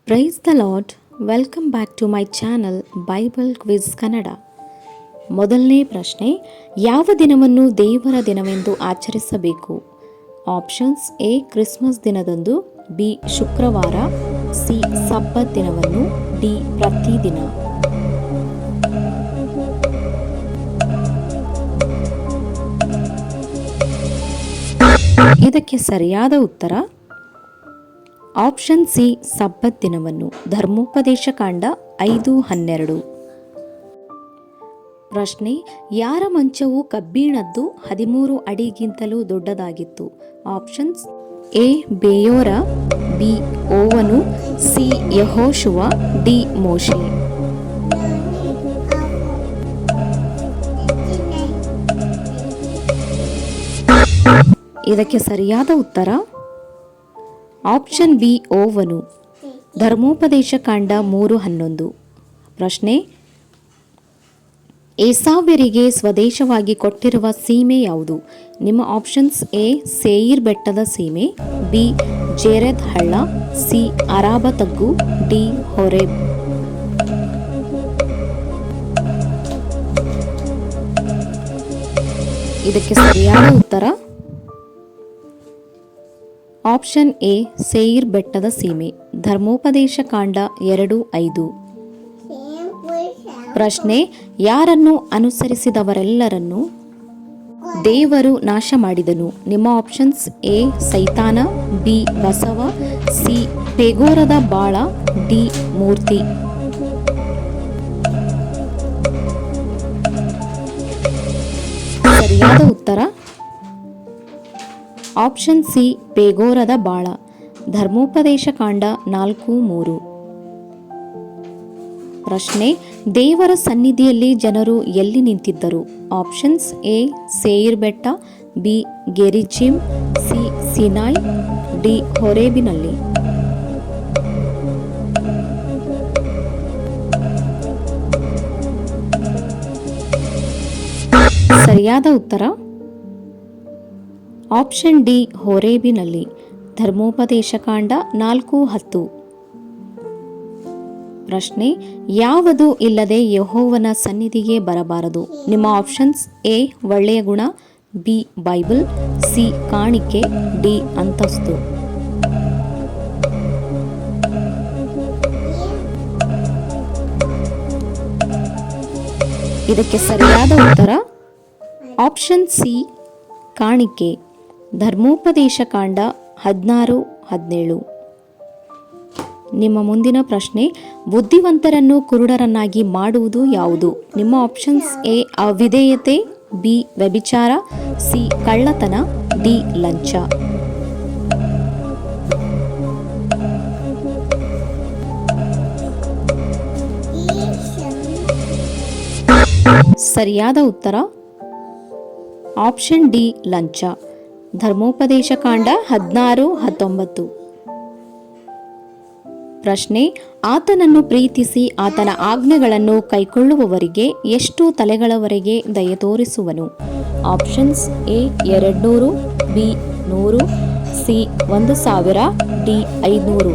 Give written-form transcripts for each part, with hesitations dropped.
Price the Lord. Welcome back to my channel Bible quiz Kannada. ಮೊದಲನೇ ಪ್ರಶ್ನೆ, ಯಾವ ದಿನವನ್ನು ದೇವರ ದಿನವೆಂದು ಆಚರಿಸಬೇಕು? ಆಪ್ಷನ್ಸ್: ಎ ಕ್ರಿಸ್ಮಸ್ ದಿನದಂದು, ಬಿ ಶುಕ್ರವಾರ, ಸಿ ಸಬ್ಬತ್ ದಿನವನ್ನು, ಡಿ ಪ್ರತಿದಿನ. ಇದಕ್ಕೆ ಸರಿಯಾದ ಉತ್ತರ ಆಪ್ಷನ್ ಸಿ ಸಬ್ಬತ್ ದಿನವನ್ನು. ಧರ್ಮೋಪದೇಶ ಕಾಂಡ 5:12. ಪ್ರಶ್ನೆ, ಯಾರ ಮಂಚವು ಕಬ್ಬಿಣದ್ದು 13 ಅಡಿಗಿಂತಲೂ ದೊಡ್ಡದಾಗಿತ್ತು? ಆಪ್ಷನ್ಸ್: ಎ ಬೇಯೋರ, ಬಿ ಓವನು, ಸಿ ಯೆಹೋಶುವ, ಡಿ ಮೋಶೆ. ಇದಕ್ಕೆ ಸರಿಯಾದ ಉತ್ತರ ಆಪ್ಷನ್ ಬಿ ಓವನು. ಧರ್ಮೋಪದೇಶ ಕಾಂಡ 3:11. ಪ್ರಶ್ನೆ, ಏಸಾವ್ಯರಿಗೆ ಸ್ವದೇಶವಾಗಿ ಕೊಟ್ಟಿರುವ ಸೀಮೆ ಯಾವುದು? ನಿಮ್ಮ ಆಪ್ಷನ್ಸ್: ಎ ಸೇಯಿರ್ ಬೆಟ್ಟದ ಸೀಮೆ, ಬಿ ಜೆರೆದ್ ಹಳ್ಳ, ಸಿ ಅರಾಬ ತಗ್ಗು, ಡಿ ಹೊರೇಬ್. ಇದಕ್ಕೆ ಸರಿಯಾದ ಉತ್ತರ ಆಪ್ಷನ್ ಎ ಸೇಯಿರ್ ಬೆಟ್ಟದ ಸೀಮೆ. ಧರ್ಮೋಪದೇಶ ಕಾಂಡ 2:5. ಪ್ರಶ್ನೆ, ಯಾರನ್ನು ಅನುಸರಿಸಿದವರೆಲ್ಲರನ್ನು ದೇವರು ನಾಶ ಮಾಡಿದನು? ನಿಮ್ಮ ಆಪ್ಷನ್ಸ್: ಎ ಸೈತಾನ, ಬಿ ಬಸವ, ಸಿ ಪೆಗೋರದ ಬಾಳ, ಡಿ ಮೂರ್ತಿ. ಸರಿಯಾದ ಉತ್ತರ ಆಪ್ಷನ್ ಸಿ ಪೆಗೋರದ ಬಾಳ. ಧರ್ಮೋಪದೇಶ ಕಾಂಡ 4:3. ಪ್ರಶ್ನೆ, ದೇವರ ಸನ್ನಿಧಿಯಲ್ಲಿ ಜನರು ಎಲ್ಲಿ ನಿಂತಿದ್ದರು? ಆಪ್ಷನ್ಸ್: ಎ ಸೇಯಿರ್ ಬೆಟ್ಟ, ಬಿ ಗೆರಿಜಿಮ್, ಸಿ ಸಿನಾಯ್, ಡಿ ಹೊರೇಬಿನಲ್ಲಿ. ಸರಿಯಾದ ಉತ್ತರ ಆಪ್ಷನ್ ಡಿ ಹೊರೇಬಿನಲ್ಲಿ. ಧರ್ಮೋಪದೇಶ ಕಾಂಡ 4:10. ಪ್ರಶ್ನೆ, ಯಾವುದು ಇಲ್ಲದೆ ಯೆಹೋವನ ಸನ್ನಿಧಿಗೆ ಬರಬಾರದು? ನಿಮ್ಮ ಆಪ್ಷನ್ಸ್: ಎ ಒಳ್ಳೆಯ ಗುಣ, ಬಿ ಬೈಬಲ್, ಸಿ ಕಾಣಿಕೆ, ಡಿ ಅಂತಸ್ತು. ಇದಕ್ಕೆ ಸರಿಯಾದ ಉತ್ತರ ಆಪ್ಷನ್ ಸಿ ಕಾಣಿಕೆ. ಧರ್ಮೋಪದೇಶ ಕಾಂಡ 16:17. ನಿಮ್ಮ ಮುಂದಿನ ಪ್ರಶ್ನೆ, ಬುದ್ಧಿವಂತರನ್ನು ಕುರುಡರನ್ನಾಗಿ ಮಾಡುವುದು ಯಾವುದು? ನಿಮ್ಮ ಆಪ್ಷನ್ಸ್: ಎ ಅವಿಧೇಯತೆ, ಬಿ ವ್ಯಭಿಚಾರ, ಸಿ ಕಳ್ಳತನ, ಡಿ ಲಂಚ. ಸರಿಯಾದ ಉತ್ತರ ಆಪ್ಷನ್ ಡಿ ಲಂಚ. ಧರ್ಮೋಪದೇಶ ಕಾಂಡ 16:19. ಪ್ರಶ್ನೆ, ಆತನನ್ನು ಪ್ರೀತಿಸಿ ಆತನ ಆಜ್ಞೆಗಳನ್ನು ಕೈಕೊಳ್ಳುವವರಿಗೆ ಎಷ್ಟು ತಲೆಗಳವರೆಗೆ ದಯೆ ತೋರಿಸುವನು? Options: A 200, B 100, C 1000, D 500.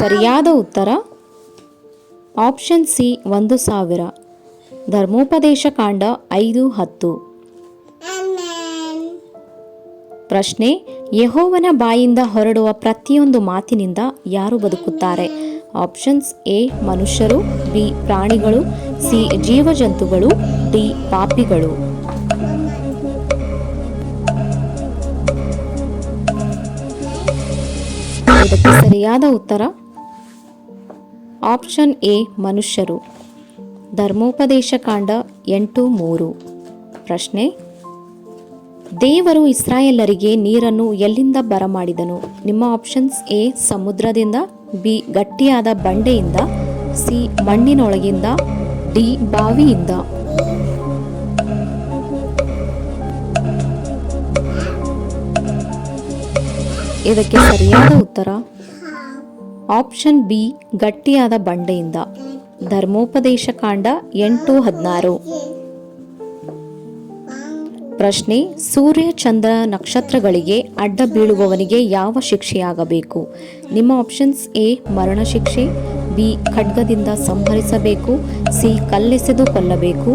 ಸರಿಯಾದ ಉತ್ತರ ಆಪ್ಷನ್ ಸಿ 1000. ಧರ್ಮೋಪದೇಶ ಕಾಂಡ 5:10. ಪ್ರಶ್ನೆ, ಯೆಹೋವನ ಬಾಯಿಂದ ಹೊರಡುವ ಪ್ರತಿಯೊಂದು ಮಾತಿನಿಂದ ಯಾರು ಬದುಕುತ್ತಾರೆ? ಆಪ್ಷನ್ಸ್: ಎ ಮನುಷ್ಯರು, ಬಿ ಪ್ರಾಣಿಗಳು, ಸಿ ಜೀವಜಂತುಗಳು, ಡಿ ಪಾಪಿಗಳು. ಇದಕ್ಕೆ ಸರಿಯಾದ ಉತ್ತರ ಆಪ್ಷನ್ ಎ ಮನುಷ್ಯರು. ಧರ್ಮೋಪದೇಶ ಕಾಂಡ 8:3. ಪ್ರಶ್ನೆ, ದೇವರು ಇಸ್ರಾಯೇಲರಿಗೆ ನೀರನ್ನು ಎಲ್ಲಿಂದ ಬರಮಾಡಿದನು? ನಿಮ್ಮ ಆಪ್ಷನ್ಸ್: ಎ ಸಮುದ್ರದಿಂದ, ಬಿ ಗಟ್ಟಿಯಾದ ಬಂಡೆಯಿಂದ, ಸಿ ಮಣ್ಣಿನೊಳಗಿಂದ, ಡಿ ಬಾವಿಯಿಂದ. ಇದಕ್ಕೆ ಸರಿಯಾದ ಉತ್ತರ ಆಪ್ಷನ್ ಬಿ ಗಟ್ಟಿಯಾದ ಬಂಡೆಯಿಂದ. ಧರ್ಮೋಪದೇಶ ಕಾಂಡ 8:16. ಪ್ರಶ್ನೆ, ಸೂರ್ಯ ಚಂದ್ರ ನಕ್ಷತ್ರಗಳಿಗೆ ಅಡ್ಡ ಬೀಳುವವನಿಗೆ ಯಾವ ಶಿಕ್ಷೆಯಾಗಬೇಕು? ನಿಮ್ಮ ಆಪ್ಷನ್ಸ್: ಎ ಮರಣ ಶಿಕ್ಷೆ, ಬಿ ಖಡ್ಗದಿಂದ ಸಂಹರಿಸಬೇಕು, ಸಿ ಕಲ್ಲೆಸೆದು ಕೊಲ್ಲಬೇಕು,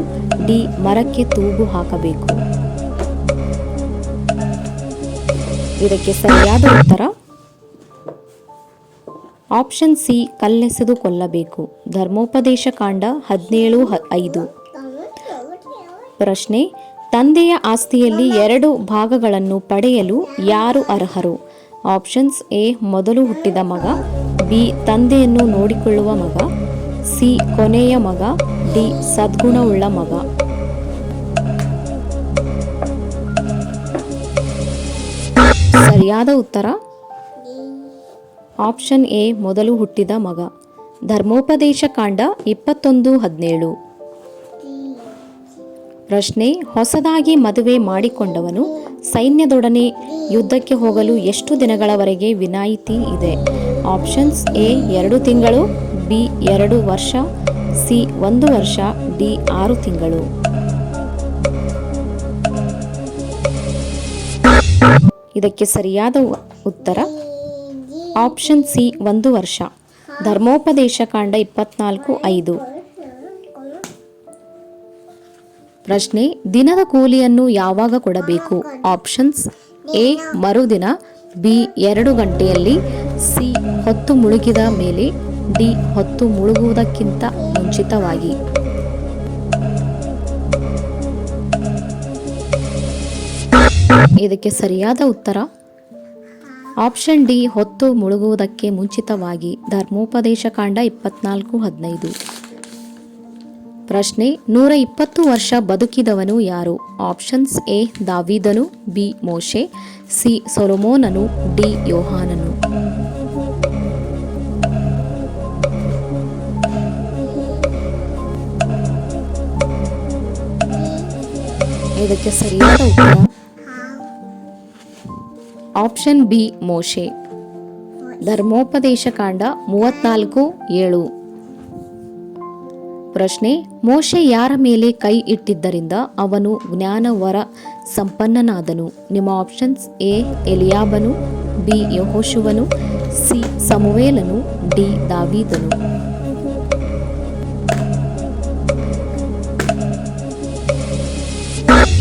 ಡಿ ಮರಕ್ಕೆ ತೂಗು ಹಾಕಬೇಕು. ಇದಕ್ಕೆ ಸರಿಯಾದ ಉತ್ತರ ಆಪ್ಷನ್ ಸಿ, ಕಲ್ಲೆಸೆದು ಕೊಲ್ಲಬೇಕು. ಧರ್ಮೋಪದೇಶ ಕಾಂಡ 17:5. ಪ್ರಶ್ನೆ, ತಂದೆಯ ಆಸ್ತಿಯಲ್ಲಿ 2 ಭಾಗಗಳನ್ನು ಪಡೆಯಲು ಯಾರು ಅರ್ಹರು? ಆಪ್ಷನ್ಸ್: ಎ ಮೊದಲು ಹುಟ್ಟಿದ ಮಗ, ಬಿ ತಂದೆಯನ್ನು ನೋಡಿಕೊಳ್ಳುವ ಮಗ, ಸಿ ಕೊನೆಯ ಮಗ, ಡಿ ಸದ್ಗುಣವುಳ್ಳ ಮಗ. ಸರಿಯಾದ ಉತ್ತರ ಆಪ್ಷನ್ ಎ ಮೊದಲು ಹುಟ್ಟಿದ ಮಗ. ಧರ್ಮೋಪದೇಶ ಕಾಂಡ 21:17. ಪ್ರಶ್ನೆ, ಹೊಸದಾಗಿ ಮದುವೆ ಮಾಡಿಕೊಂಡವನು ಸೈನ್ಯದೊಡನೆ ಯುದ್ಧಕ್ಕೆ ಹೋಗಲು ಎಷ್ಟು ದಿನಗಳವರೆಗೆ ವಿನಾಯಿತಿ ಇದೆ? ಆಪ್ಷನ್ಸ್: ಎ 2 ತಿಂಗಳು, ಬಿ 2 ವರ್ಷ, ಸಿ 1 ವರ್ಷ, ಡಿ 6 ತಿಂಗಳು. ಇದಕ್ಕೆ ಸರಿಯಾದ ಉತ್ತರ ಆಪ್ಷನ್ ಸಿ 1 ವರ್ಷ. ಧರ್ಮೋಪದೇಶ ಕಾಂಡ 24:5. ಪ್ರಶ್ನೆ, ದಿನದ ಕೂಲಿಯನ್ನು ಯಾವಾಗ ಕೊಡಬೇಕು? ಆಪ್ಷನ್ಸ್: ಎ ಮರುದಿನ, ಬಿ 2 ಗಂಟೆಯಲ್ಲಿ, ಸಿ ಹೊತ್ತು ಮುಳುಗಿದ ಮೇಲೆ, ಡಿ ಹೊತ್ತು ಮುಳುಗುವುದಕ್ಕಿಂತ ಮುಂಚಿತವಾಗಿ. ಇದಕ್ಕೆ ಸರಿಯಾದ ಉತ್ತರ ಆಪ್ಷನ್ ಡಿ ಹೊತ್ತು ಮುಳುಗುವುದಕ್ಕೆ ಮುಂಚಿತವಾಗಿ. ಧರ್ಮೋಪದೇಶ ಕಾಂಡ 24:15. ಪ್ರಶ್ನೆ, 120 ವರ್ಷ ಬದುಕಿದವನು ಯಾರು? ಆಪ್ಷನ್ಸ್: ಎ ದಾವೀದನು, ಬಿ ಮೋಶೆ, ಸಿ ಸೊಲೊಮೋನನು, ಡಿ ಯೋಹಾನನು. ಇದಕ್ಕೆ ಸರಿಯಾದ ಉತ್ತರ ಆಪ್ಷನ್ ಬಿ ಮೋಶೆ. ಧರ್ಮೋಪದೇಶ ಕಾಂಡ 34:7. ಪ್ರಶ್ನೆ, ಮೋಶೆ ಯಾರ ಮೇಲೆ ಕೈ ಇಟ್ಟಿದ್ದರಿಂದ ಅವನು ಜ್ಞಾನವರ ಸಂಪನ್ನನಾದನು? ನಿಮ್ಮ ಆಪ್ಷನ್ಸ್: ಎ ಎಲಿಯಾಬನು, ಬಿ ಯೆಹೋಶುವನು, ಸಿ ಸಮುವೇಲನು, ಡಿ ದಾವೀದನು.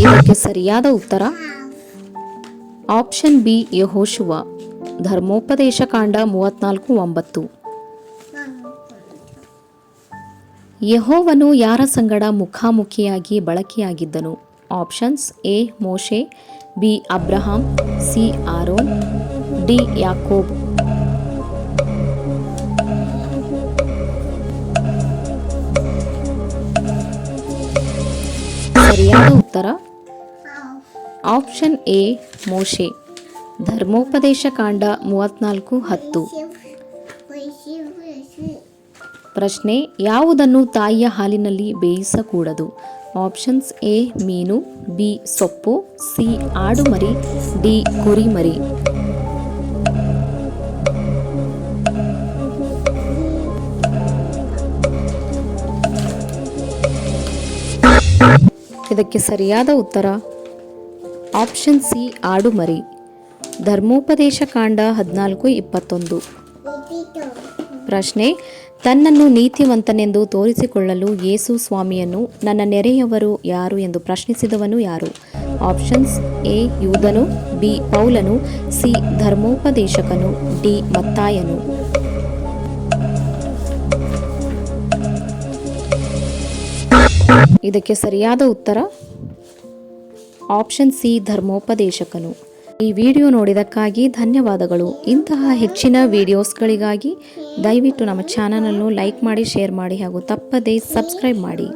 ಇದಕ್ಕೆ ಸರಿಯಾದ ಉತ್ತರ ಆಪ್ಷನ್ ಬಿ ಯೆಹೋಶುವ. ಧರ್ಮೋಪದೇಶ ಕಾಂಡ 34:9. ಯೆಹೋವನು ಯಾರ ಸಂಗಡ ಮುಖಾಮುಖಿಯಾಗಿ ಬಳಕೆಯಾಗಿದ್ದನು? ಆಪ್ಷನ್ಸ್: ಎ ಮೋಶೆ, ಬಿ ಅಬ್ರಹಾಂ, ಸಿ ಆರೋನ್, ಡಿ ಯಾಕೋಬ್. ಸರಿಯಾದ ಉತ್ತರ ಆಪ್ಷನ್ ಎ ಮೋಶೆ. ಧರ್ಮೋಪದೇಶ ಕಾಂಡ 34:10. ಪ್ರಶ್ನೆ, ಯಾವುದನ್ನು ತಾಯಿಯ ಹಾಲಿನಲ್ಲಿ ಬೇಯಿಸಕೂಡದು? ಆಪ್ಷನ್ಸ್: ಎ ಮೀನು, ಬಿ ಸೊಪ್ಪು, ಸಿ ಆಡು ಮರಿ, ಡಿ ಕುರಿ ಮರಿ. ಇದಕ್ಕೆ ಸರಿಯಾದ ಉತ್ತರ ಆಪ್ಷನ್ ಸಿ ಆಡು ಮರಿ. ಧರ್ಮೋಪದೇಶ ಕಾಂಡ 14:21. ಪ್ರಶ್ನೆ, ತನ್ನನ್ನು ನೀತಿವಂತನೆಂದು ತೋರಿಸಿಕೊಳ್ಳಲು ಯೇಸು ಸ್ವಾಮಿಯನ್ನು ನನ್ನ ನೆರೆಯವರು ಯಾರು ಎಂದು ಪ್ರಶ್ನಿಸಿದವನು ಯಾರು? ಆಪ್ಷನ್ಸ್: ಎ ಯೂದನು, ಬಿ ಪೌಲನು, ಸಿ ಧರ್ಮೋಪದೇಶಕನು, ಡಿ ಮತ್ತಾಯನು. ಇದಕ್ಕೆ ಸರಿಯಾದ ಉತ್ತರ ಆಪ್ಷನ್ ಸಿ ಧರ್ಮೋಪದೇಶಕನು. ಈ ವಿಡಿಯೋ ನೋಡಿದಕ್ಕಾಗಿ ಧನ್ಯವಾದಗಳು. ಇಂತಹ ಹೆಚ್ಚಿನ ವಿಡಿಯೋಸ್ಗಳಿಗಾಗಿ ದಯವಿಟ್ಟು ನಮ್ಮ ಚಾನಲನ್ನು ಲೈಕ್ ಮಾಡಿ, ಶೇರ್ ಮಾಡಿ ಹಾಗೂ ತಪ್ಪದೇ ಸಬ್ಸ್ಕ್ರೈಬ್ ಮಾಡಿ.